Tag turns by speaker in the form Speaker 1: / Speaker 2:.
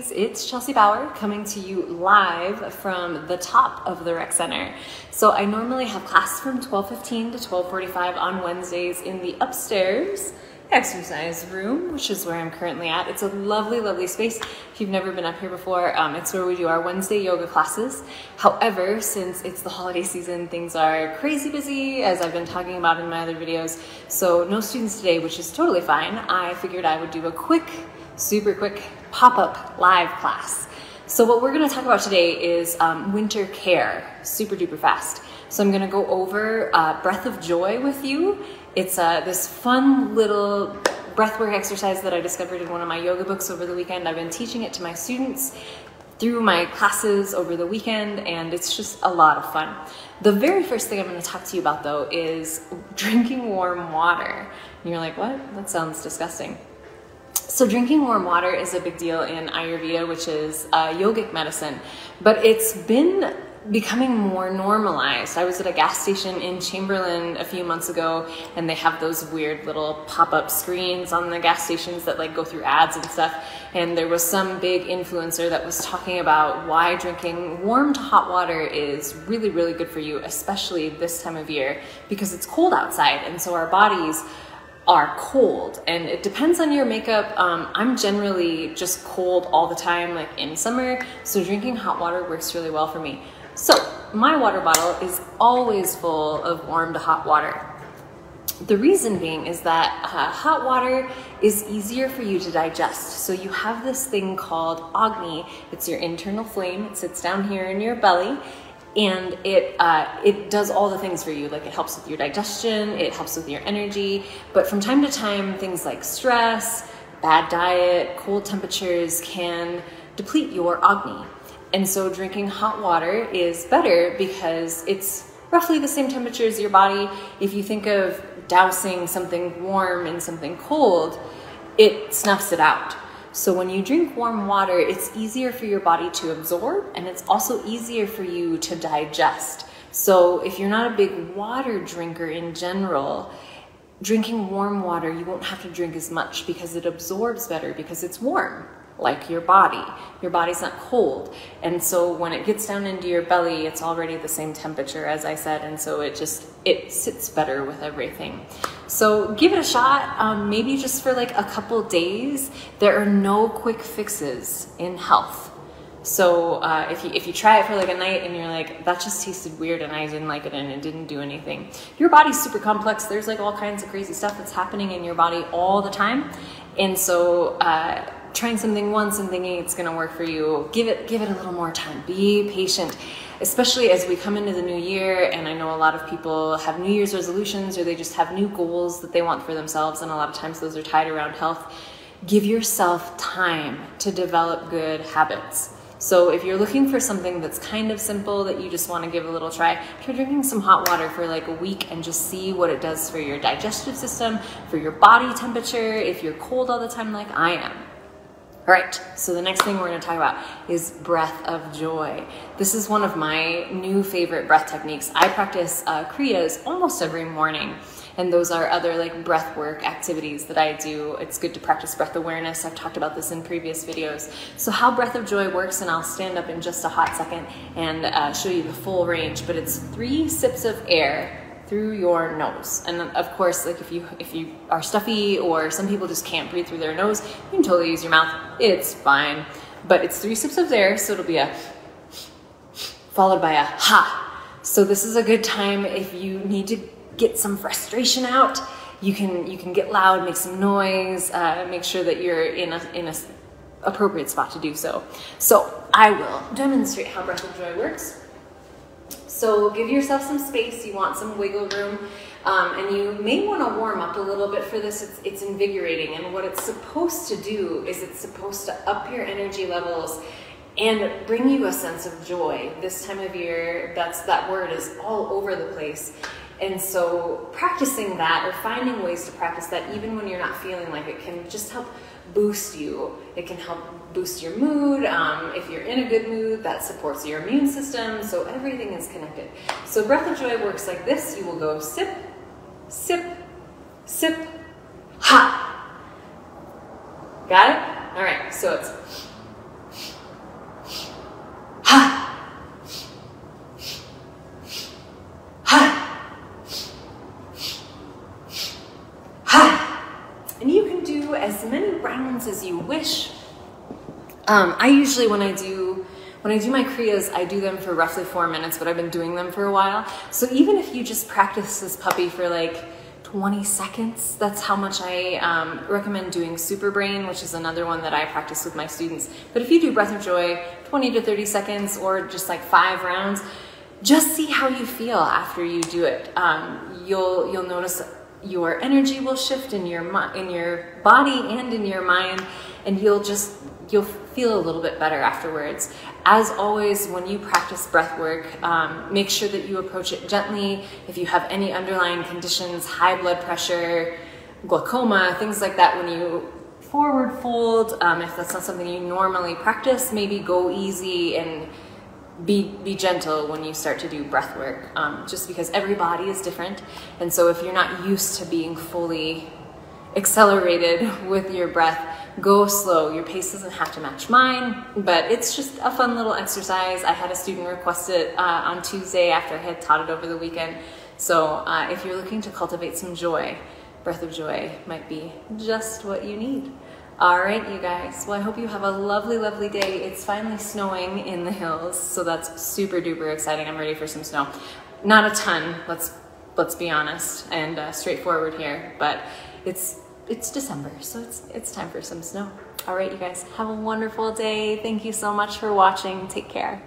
Speaker 1: Wednesdays. It's Chelsea Bauer coming to you live from the top of the rec center. So I normally have class from 12:15 to 12:45 on Wednesdays in the upstairs exercise room, which is where I'm currently at. It's a lovely, lovely space. If you've never been up here before, it's where we do our Wednesday yoga classes. However, since it's the holiday season, things are crazy busy, as I've been talking about in my other videos. So no students today, which is totally fine. I figured I would do a quick, super quick pop-up live class. So what we're gonna talk about today is winter care, super duper fast. So I'm gonna go over breath of joy with you. It's this fun little breathwork exercise that I discovered in one of my yoga books over the weekend. I've been teaching it to my students through my classes over the weekend, and it's just a lot of fun. The very first thing I'm going to talk to you about, though, is drinking warm water. And you're like, what? That sounds disgusting. So drinking warm water is a big deal in Ayurveda, which is yogic medicine, but it's been becoming more normalized. I was at a gas station in Chamberlain a few months ago, and they have those weird little pop-up screens on the gas stations that like go through ads and stuff. And there was some big influencer that was talking about why drinking warm to hot water is really, really good for you, especially this time of year, because it's cold outside. And so our bodies are cold, and it depends on your makeup. I'm generally just cold all the time, like in summer. So drinking hot water works really well for me. So my water bottle is always full of warm to hot water. The reason being is that hot water is easier for you to digest. So you have this thing called Agni. It's your internal flame. It sits down here in your belly, and it does all the things for you. Like it helps with your digestion, it helps with your energy. But from time to time, things like stress, bad diet, cold temperatures can deplete your Agni. And so drinking hot water is better because it's roughly the same temperature as your body. If you think of dousing something warm in something cold, it snuffs it out. So when you drink warm water, it's easier for your body to absorb, and it's also easier for you to digest. So if you're not a big water drinker in general, drinking warm water, you won't have to drink as much because it absorbs better because it's warm. Like your body. Your body's not cold. And so when it gets down into your belly, it's already the same temperature, as I said, and so it sits better with everything. So give it a shot, maybe just for like a couple days. There are no quick fixes in health. So if you try it for like a night and you're like, that just tasted weird and I didn't like it and it didn't do anything. Your body's super complex. There's like all kinds of crazy stuff that's happening in your body all the time. And so trying something once and thinking it's going to work for you, give it a little more time. Be patient, especially as we come into the new year. And I know a lot of people have New Year's resolutions, or they just have new goals that they want for themselves, and a lot of times those are tied around health. Give yourself time to develop good habits. So if you're looking for something that's kind of simple that you just want to give a little try, try drinking some hot water for like a week and just see what it does for your digestive system, for your body temperature, if you're cold all the time like I am. All right, so the next thing we're going to talk about is breath of joy. This is one of my new favorite breath techniques. I practice Kriyas almost every morning, and those are other like breath work activities that I do. It's good to practice breath awareness. I've talked about this in previous videos. So how breath of joy works, and I'll stand up in just a hot second and show you the full range, but it's 3 sips of air through your nose. And of course, like if you are stuffy, or some people just can't breathe through their nose, you can totally use your mouth. It's fine. But it's 3 sips of air, so it'll be a followed by a ha. So this is a good time if you need to get some frustration out. You can get loud, make some noise, make sure that you're in a appropriate spot to do so. So I will demonstrate how breath of joy works. So give yourself some space. You want some wiggle room, and you may want to warm up a little bit for this. It's invigorating, and what it's supposed to do is it's supposed to up your energy levels and bring you a sense of joy. This time of year, that word is all over the place. And so practicing that, or finding ways to practice that even when you're not feeling like it, can just help boost you. It can help boost your mood. If you're in a good mood, that supports your immune system. So everything is connected. So breath of joy works like this. You will go sip, sip, sip, ha. Got it? All right, so it's I usually, when I do my Kriyas, I do them for roughly 4 minutes, but I've been doing them for a while. So even if you just practice this puppy for like 20 seconds, that's how much I recommend doing Super Brain, which is another one that I practice with my students. But if you do Breath of Joy, 20 to 30 seconds or just like 5 rounds, just see how you feel after you do it. You'll notice your energy will shift in your body and in your mind, and you'll feel a little bit better afterwards. As always, when you practice breath work, make sure that you approach it gently. If you have any underlying conditions, high blood pressure, glaucoma, things like that, when you forward fold, if that's not something you normally practice, maybe go easy and be gentle when you start to do breath work, just because every body is different. And so if you're not used to being fully accelerated with your breath, go slow. Your pace doesn't have to match mine, but it's just a fun little exercise. I had a student request it on Tuesday after I had taught it over the weekend. So if you're looking to cultivate some joy, Breath of Joy might be just what you need. All right, you guys. Well, I hope you have a lovely, lovely day. It's finally snowing in the hills, so that's super duper exciting. I'm ready for some snow. Not a ton, let's be honest and straightforward here, but it's December, so it's time for some snow. All right, you guys, have a wonderful day. Thank you so much for watching. Take care.